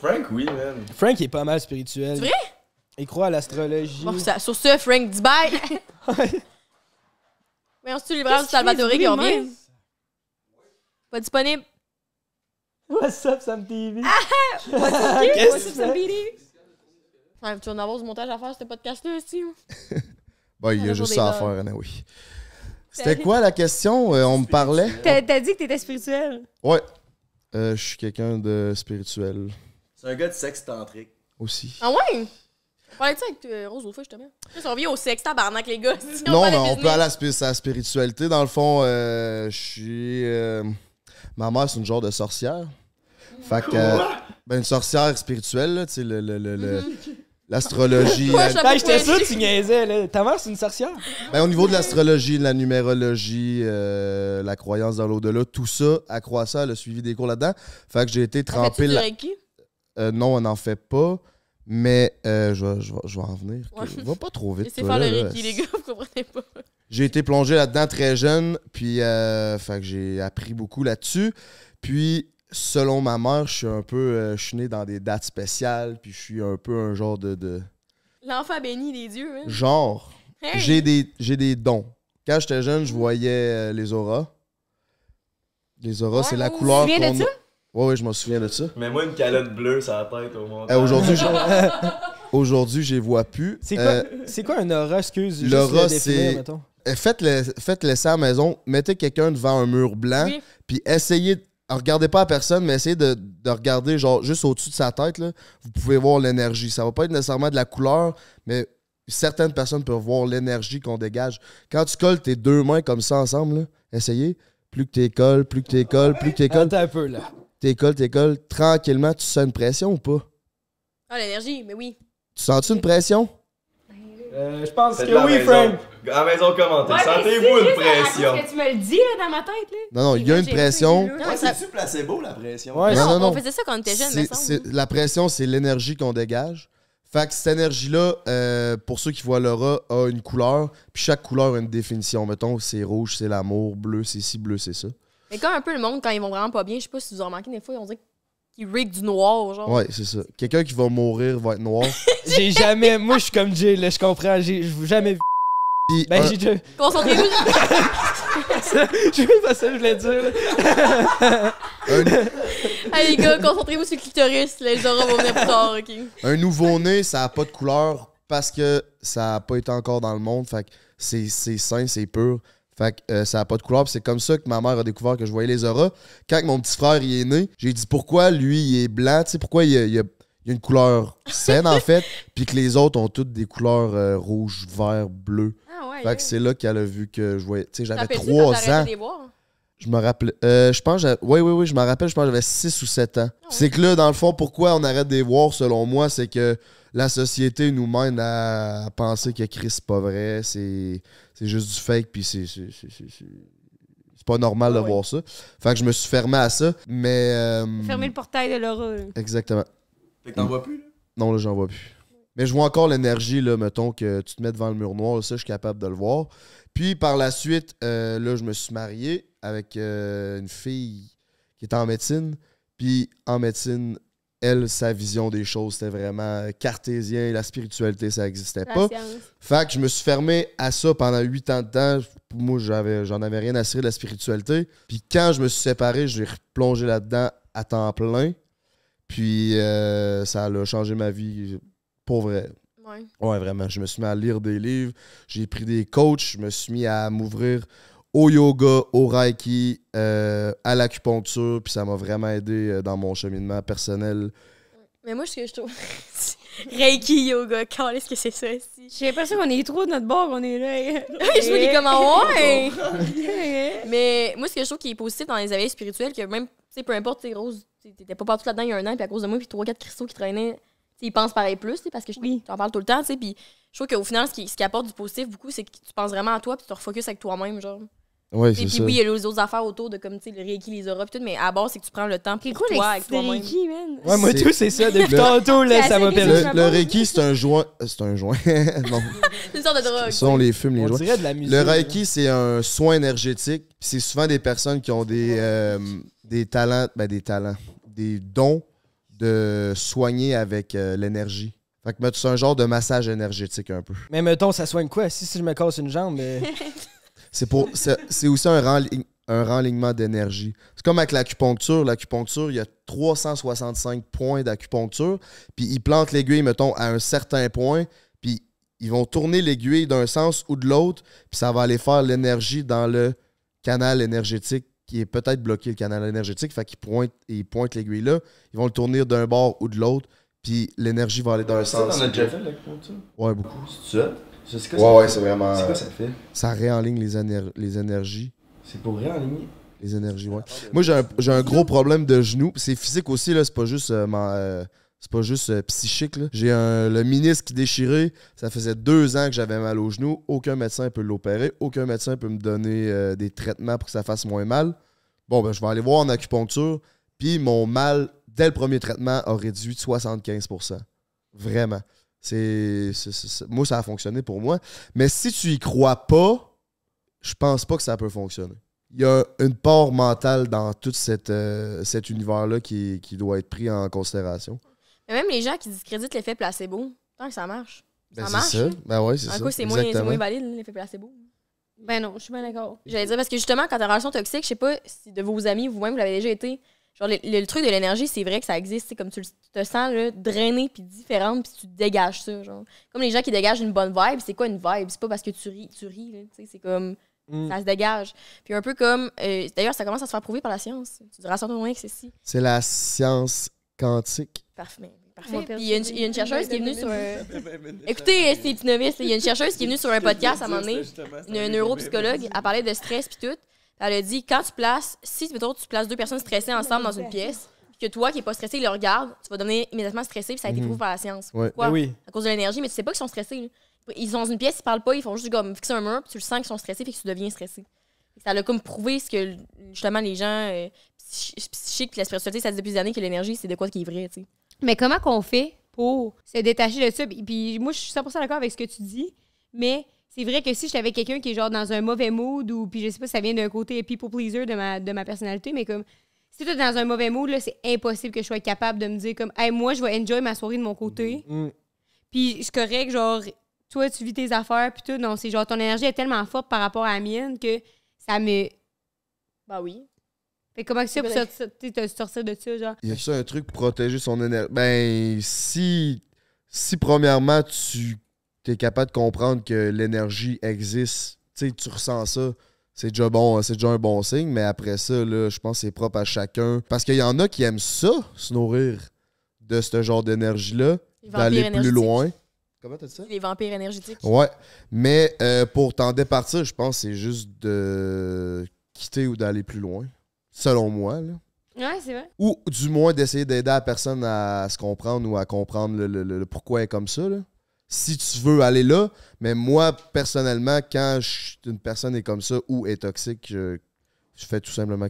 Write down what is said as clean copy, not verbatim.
Frank, oui, man. Frank, il est pas mal spirituel. C'est vrai? Il croit à l'astrologie. Bon, sur ce, Frank, dis bye! Mais on se tue les bras du Salvatore qui revient. Pas disponible. What's up, Sam TV? Qu'est-ce que ça fait? Tu vas en avoir du montage à faire, ce podcast-là aussi. Bon, il y a juste ça à faire, oui. C'était quoi la question? On me parlait? T'as dit que t'étais spirituel. Ouais. Je suis quelqu'un de spirituel. C'est un gars de sexe tantrique. Aussi. Ah ouais? On parlait de ça avec Rose l'autre fois, justement. Là, on revient au sexe, tabarnak, les gars. Si Non, mais parle de on business. peut aller à la spiritualité. Dans le fond, je suis... ma mère, c'est une genre de sorcière. Fait que... ben, une sorcière spirituelle, là, tu sais, l'astrologie. Ouais, J'étais sûr que tu niaisais, là. Ta mère, c'est une sorcière? Ben, au niveau de l'astrologie, de la numérologie, la croyance dans l'au-delà, tout ça, elle croit ça, elle a suivi des cours là-dedans. Fait que j'ai été trempé... Fais-tu du Reiki? Non, on n'en fait pas. Mais je vais en venir. Ouais. Va pas trop vite. Laissez toi, faire là. le Reiki, les gars, vous comprenez pas. J'ai été plongé là-dedans très jeune, puis fait que j'ai appris beaucoup là-dessus. Puis, selon ma mère, je suis un peu... je suis né dans des dates spéciales, puis je suis un peu un genre de... L'enfant béni des dieux, hein. Genre, Hey! j'ai des dons. Quand j'étais jeune, je voyais les auras. Les auras, Ouais, c'est la ouais, couleur tu te souviens qu'on de a... ça? Ouais, je me souviens de ça. Mets-moi une calotte bleue sur la tête au monde. Aujourd'hui, je les vois plus. C'est quoi un aura, excuse? Juste l'aura, le définir, c'est- mettons. Faites-le ça à la maison. Mettez quelqu'un devant un mur blanc, Oui. puis essayez... Regardez pas à personne, mais essayez de regarder genre juste au-dessus de sa tête. Là, vous pouvez voir l'énergie. Ça va pas être nécessairement de la couleur, mais certaines personnes peuvent voir l'énergie qu'on dégage. Quand tu colles tes deux mains comme ça ensemble, là, essayez. Plus que tu colles, plus que tu colles, plus que tu colles. Attends un peu, là. T'es colles. Tranquillement, tu sens une pression ou pas? Ah, l'énergie, mais oui. Tu sens-tu une pression? Je pense Faites que la oui, maison. Frank. À la maison, commentez. Sentez-vous une pression. Est-ce que tu me le dis là, dans ma tête? Là? Non, il y a une pression. Non, ça- C'est-tu placebo, la pression? Ouais, Non, non, on non. faisait ça quand on était jeunes, mais La pression, c'est l'énergie qu'on dégage. Fait que cette énergie-là, pour ceux qui voient l'aura, a une couleur. Puis chaque couleur a une définition. Mettons, c'est rouge, c'est l'amour. Bleu, c'est ci. Bleu, c'est ça. Mais comme un peu le monde, quand ils vont vraiment pas bien, je sais pas si vous avez remarqué, des fois, on dirait qu'ils rig du noir, genre. Ouais, c'est ça. Quelqu'un qui va mourir va être noir. J'ai jamais... Moi, je suis comme Jay, là, je comprends. J'ai jamais vu... Puis Ben, j'ai déjà... Concentrez-vous. Je sais pas ça que je voulais dire, là. Hey, les gars, concentrez-vous sur le clitoris. Les auras vont venir plus tard, OK? un nouveau-né, ça n'a pas de couleur parce que ça n'a pas été encore dans le monde. Fait que c'est sain, c'est pur. Fait que ça n'a pas de couleur. Puis c'est comme ça que ma mère a découvert que je voyais les auras. Quand mon petit frère il est né, j'ai dit pourquoi lui il est blanc, tu sais, pourquoi il y a une couleur saine en fait, puis que les autres ont toutes des couleurs rouge, vert, bleu. Ah ouais. Fait que c'est là qu'elle a vu que je voyais. Tu sais, j'avais T'appelles-tu 3 quand t'arrêtais ans. de les voir? Je me rappelle. Je pense. Oui, je me rappelle. Je pense que j'avais 6 ou 7 ans. C'est que là, dans le fond, pourquoi on arrête de les voir, selon moi, c'est que la société nous mène à penser que Chris, c'est pas vrai. C'est juste du fake, puis c'est pas normal de voir ça. Fait que je me suis fermé à ça. Mais. Fermer le portail de l'aura. là. Exactement. Fait que t'en vois plus, là? Non, là, j'en vois plus. Mais je vois encore l'énergie, là, mettons, que tu te mets devant le mur noir. Ça, je suis capable de le voir. Puis, par la suite, là, je me suis marié avec une fille qui était en médecine. Puis, en médecine, elle, sa vision des choses, c'était vraiment cartésien. La spiritualité, ça n'existait La pas. science. Fait que je me suis fermé à ça pendant 8 ans de temps. Moi, j'en avais rien à cirer de la spiritualité. Puis, quand je me suis séparé, j'ai replongé là-dedans à temps plein. Puis, ça a changé ma vie pour vrai. Ouais. Ouais, vraiment. Je me suis mis à lire des livres, j'ai pris des coachs, je me suis mis à m'ouvrir au yoga, au reiki, à l'acupuncture, puis ça m'a vraiment aidé dans mon cheminement personnel. Mais moi, ce que je trouve. Reiki, yoga, qu'est-ce que c'est ça ici? J'ai l'impression qu'on est trop de notre bord, on est là. Je me dis comment, ouais! Mais moi, ce que je trouve qui est positif dans les éveils spirituels, que même, tu sais, peu importe, tu sais, Rose, t'étais pas partout là-dedans il y a un an, puis à cause de moi, puis 3-4 cristaux qui traînaient, tu sais, ils pensent pareil plus, tu sais, parce que t'en parles tout le temps, tu sais, puis je trouve qu'au final, ce qui apporte du positif beaucoup, c'est que tu penses vraiment à toi, puis tu te refocuses avec toi-même, genre. Ouais, Puis c'est ça. oui, il y a les autres affaires autour de comme, tu sais, le Reiki, les auras, puis tout, mais à la base, c'est que tu prends le temps pour C'est quoi toi, avec l'excité toi-même. Reiki, man? Ouais, moi, C'est- tout, c'est ça. Depuis Le- tantôt, là, C'est ça m'a assez perdu. bizarre. Le Reiki, c'est un joint. C'est un joint. Non, C'est une sorte de drogue. ça, on les fume, les On joints. dirait de la musique. Le Reiki, c'est un soin énergétique. Puis c'est souvent des personnes qui ont des talents, des dons de soigner avec l'énergie. Fait que c'est un genre de massage énergétique un peu. Mais mettons, ça soigne quoi? Si je me casse une jambe, C'est aussi un renlignement d'énergie. C'est comme avec l'acupuncture. L'acupuncture, il y a 365 points d'acupuncture. Puis ils plantent l'aiguille, mettons, à un certain point. Puis ils vont tourner l'aiguille d'un sens ou de l'autre. Puis ça va aller faire l'énergie dans le canal énergétique qui est peut-être bloqué, le canal énergétique. Fait qu'ils pointent l'aiguille là. Ils vont le tourner d'un bord ou de l'autre. Puis l'énergie va aller dans un sens. T'en as déjà fait l'acupuncture? Ouais, beaucoup. C'est ça? C'est quoi Ouais, ça c'est vraiment. C'est quoi ça fait? Ça réenligne les énergies. C'est pour réaligner. Les énergies, ouais. Moi, j'ai un gros problème de genou. C'est physique aussi, là. C'est pas juste, psychique, là. J'ai le ménisque qui déchirait. Ça faisait 2 ans que j'avais mal au genou. Aucun médecin peut l'opérer. Aucun médecin peut me donner des traitements pour que ça fasse moins mal. Bon, ben, je vais aller voir en acupuncture. Puis mon mal, dès le premier traitement, a réduit de 75%. Vraiment. Moi, ça a fonctionné pour moi. Mais si tu y crois pas, je pense pas que ça peut fonctionner. Il y a une part mentale dans tout cet univers-là qui doit être pris en considération. Mais même les gens qui discréditent l'effet placebo, tant que ça marche. Ben, ça marche. C'est ça. Ben ouais, c'est En ça. coup, c'est moins valide, l'effet placebo. Ben non, je suis bien d'accord. J'allais dire, parce que justement, quand t'as une relation toxique, je sais pas si de vos amis, vous-même, vous l'avez déjà été. Genre, le truc de l'énergie, c'est vrai que ça existe. C'est comme tu te sens là, drainé puis différente, puis tu dégages ça. Genre. Comme les gens qui dégagent une bonne vibe, c'est quoi une vibe? C'est pas parce que tu ris là, c'est comme. Ça se dégage. Puis un peu comme. D'ailleurs, ça commence à se faire prouver par la science. Tu diras à ton que c'est si. C'est la science quantique. Parfait. Puis il y a une chercheuse qui est venue sur un. Écoutez, ces petits novices, il y a une chercheuse qui est venue sur un podcast à un moment donné, une neuropsychologue, elle parlait de stress puis tout. Elle a dit, quand tu places, si mettons, tu places 2 personnes stressées ensemble dans une pièce, puis que toi qui n'es pas stressé, le regarde, tu vas devenir immédiatement stressé, puis ça a été prouvé par la science. Ouais. Pourquoi? Oui. À cause de l'énergie, mais tu sais pas qu'ils sont stressés. Là. Ils sont dans une pièce, ils parlent pas, ils font juste comme fixer un mur, puis tu le sens qu'ils sont stressés, puis que tu deviens stressé. Ça l'a comme prouvé ce que justement les gens psychiques, la spiritualité, ça dit depuis des années que l'énergie, c'est de quoi qui est vrai, tu sais. Mais comment qu'on fait pour se détacher de ça? Puis moi, je suis 100% d'accord avec ce que tu dis, mais c'est vrai que si j'étais avec quelqu'un qui est genre dans un mauvais mood ou puis je sais pas si ça vient d'un côté people pleaser de ma personnalité, mais comme si tu es dans un mauvais mood, là, c'est impossible que je sois capable de me dire comme hey, moi, je vais enjoy ma soirée de mon côté. Puis c'est correct, genre, toi, tu vis tes affaires, puis tout. Non, c'est genre, ton énergie est tellement forte par rapport à la mienne que ça me. Bah oui. Fait comment ça pour sortir de ça, genre? Y a-tu un truc pour protéger son énergie? Ben, si premièrement, tu es capable de comprendre que l'énergie existe, tu sais, tu ressens ça, c'est déjà un bon signe, mais après ça, là, je pense que c'est propre à chacun. Parce qu'il y en a qui aiment ça, se nourrir de ce genre d'énergie-là, d'aller plus loin. Comment t'as dit ça? Les vampires énergétiques. Ouais, mais pour t'en départir, je pense que c'est juste de quitter ou d'aller plus loin, selon moi, là. Ouais, c'est vrai. Ou du moins d'essayer d'aider la personne à se comprendre ou à comprendre le pourquoi elle est comme ça, là. Si tu veux aller là, mais moi, personnellement, quand une personne est comme ça ou est toxique, je fais tout simplement